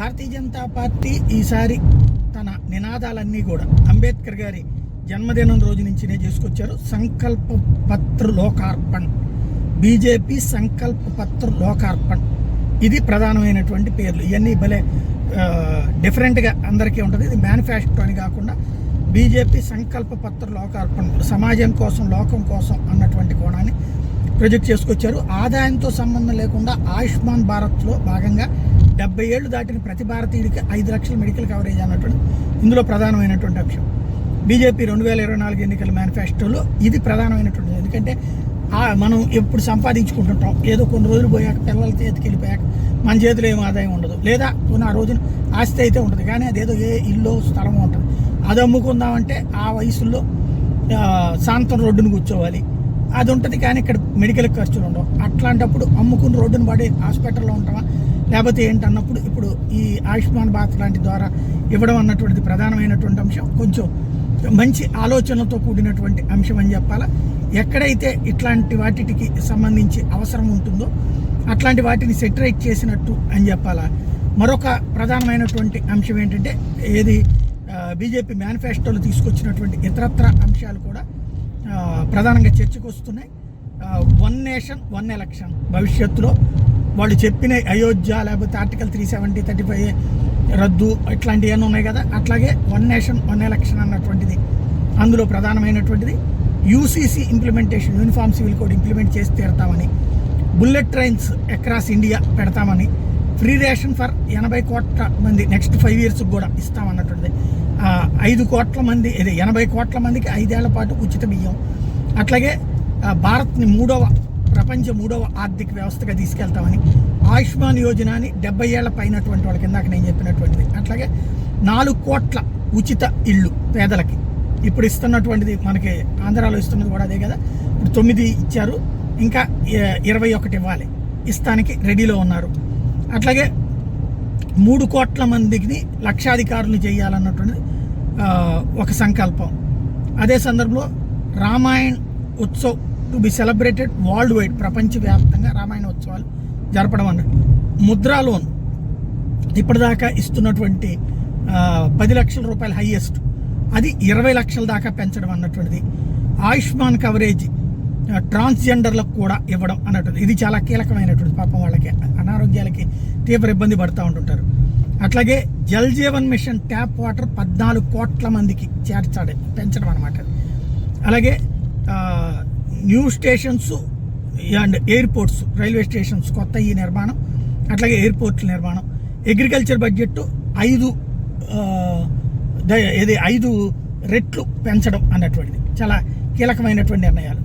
Bharatiya Janata party ఈసారి తన నినాదాలన్నీ కూడా అంబేద్కర్ గారి జన్మదినం రోజు నుంచినే చేసుకొచ్చారు. సంకల్ప పత్ర లోకార్పణ్, బీజేపీ సంకల్ప పత్ర లోకార్పణ్, ఇది ప్రధానమైనటువంటి పేర్లు. ఇవన్నీ భలే డిఫరెంట్గా అందరికీ ఉంటుంది. ఇది మేనిఫెస్టో అని కాకుండా బీజేపీ సంకల్ప పత్ర లోకార్పణ, సమాజం కోసం లోకం కోసం అన్నటువంటి కోణాన్ని ప్రొజెక్ట్ చేసుకొచ్చారు. ఆదాయంతో సంబంధం లేకుండా ఆయుష్మాన్ భారత్లో భాగంగా 70 ఏళ్ళు దాటిన ప్రతి భారతీయుడికి 5 లక్షల మెడికల్ కవరేజ్ అన్నటువంటి ఇందులో ప్రధానమైనటువంటి అంశం. బీజేపీ 2024 ఎన్నికల మేనిఫెస్టోలో ఇది ప్రధానమైనటువంటిది. ఎందుకంటే మనం ఎప్పుడు సంపాదించుకుంటుంటాం, ఏదో కొన్ని రోజులు పోయాక పిల్లల చేతికి వెళ్ళిపోయాక మన చేతిలో ఏం ఆదాయం ఉండదు, లేదా కొన్ని ఆ రోజున ఆస్తి అయితే ఉంటుంది, కానీ అదేదో ఏ ఇల్లు స్థలమో ఉంటుంది. అది అమ్ముకుందామంటే ఆ వయసులో సాంతం రోడ్డును కూర్చోవాలి, అది ఉంటుంది. కానీ ఇక్కడ మెడికల్ ఖర్చులు ఉండవు. అట్లాంటప్పుడు అమ్ముకుని రోడ్డును పడి హాస్పిటల్లో ఉంటామా లేకపోతే ఏంటన్నప్పుడు ఇప్పుడు ఈ ఆయుష్మాన్ భారత్ లాంటి ద్వారా ఇవ్వడం అన్నటువంటిది ప్రధానమైనటువంటి అంశం. కొంచెం మంచి ఆలోచనలతో కూడినటువంటి అంశం అని చెప్పాలా. ఎక్కడైతే ఇట్లాంటి వాటికి సంబంధించి అవసరం ఉంటుందో అట్లాంటి వాటిని సెటరేట్ చేసినట్టు అని చెప్పాలా. మరొక ప్రధానమైనటువంటి అంశం ఏంటంటే ఏది బీజేపీ మేనిఫెస్టోలో తీసుకొచ్చినటువంటి ఇతరత్ర అంశాలు కూడా ప్రధానంగా చర్చకు వస్తున్నాయి. 1 నేషన్ 1 ఎలక్షన్, భవిష్యత్తులో వాళ్ళు చెప్పిన అయోధ్య లేకపోతే ఆర్టికల్ 370, 35 రద్దు ఇట్లాంటివి ఏమైనా ఉన్నాయి కదా, అట్లాగే 1 నేషన్ 1 ఎలక్షన్ అన్నటువంటిది అందులో ప్రధానమైనటువంటిది. UCC implementation, uniform civil code implement చేసి తీరుతామని, బుల్లెట్ ట్రైన్స్ అక్రాస్ ఇండియా పెడతామని, ఫ్రీ రేషన్ ఫర్ 80 కోట్ల మంది నెక్స్ట్ 5 years కూడా ఇస్తామన్నటువంటిది. 5 కోట్ల మంది, ఇది 80 కోట్ల మందికి 5 ఏళ్ల పాటు ఉచిత బియ్యం. అట్లాగే భారత్ని ప్రపంచ మూడవ ఆర్థిక వ్యవస్థగా తీసుకెళ్తామని, ఆయుష్మాన్ యోజనని 70 ఏళ్ల పైనటువంటి వాళ్ళకి ఇందాక నేను చెప్పినటువంటిది. అట్లాగే 4 కోట్ల ఉచిత ఇళ్ళు పేదలకి ఇప్పుడు ఇస్తున్నటువంటిది, మనకి ఆంధ్రాలో ఇస్తున్నది కూడా అదే కదా. ఇప్పుడు 9 ఇచ్చారు, ఇంకా 21 ఇవ్వాలి, ఇస్తానికి రెడీలో ఉన్నారు. అట్లాగే 3 కోట్ల మందికి లక్షాధికారులు చేయాలన్నటువంటిది ఒక సంకల్పం. అదే సందర్భంలో Ramayan Utsav to be celebrated world wide, ప్రపంచవ్యాప్తంగా రామాయణ ఉత్సవాలు జరపడం అన్నట్టు. ముద్రా లోన్ ఇప్పటిదాకా ఇస్తున్నటువంటి 10 లక్షల రూపాయలు హైయెస్ట్, అది 20 లక్షల దాకా పెంచడం అన్నటువంటిది. ఆయుష్మాన్ కవరేజ్ ట్రాన్స్జెండర్లకు కూడా ఇవ్వడం అన్నట్టు, ఇది చాలా కీలకమైనటువంటి. పాపం వాళ్ళకి అనారోగ్యాలకి తీవ్ర ఇబ్బంది పడుతూ ఉంటుంటారు. అట్లాగే Jal Jeevan mission tap water 14 కోట్ల మందికి పెంచడం అనమాట. అలాగే new stations and airports, railway stations కొత్త ఈ నిర్మాణం, అట్లాగే ఎయిర్పోర్ట్ల నిర్మాణం. అగ్రికల్చర్ బడ్జెట్ 5 రెట్లు పెంచడం అన్నటువంటిది చాలా కీలకమైనటువంటి నిర్ణయాలు.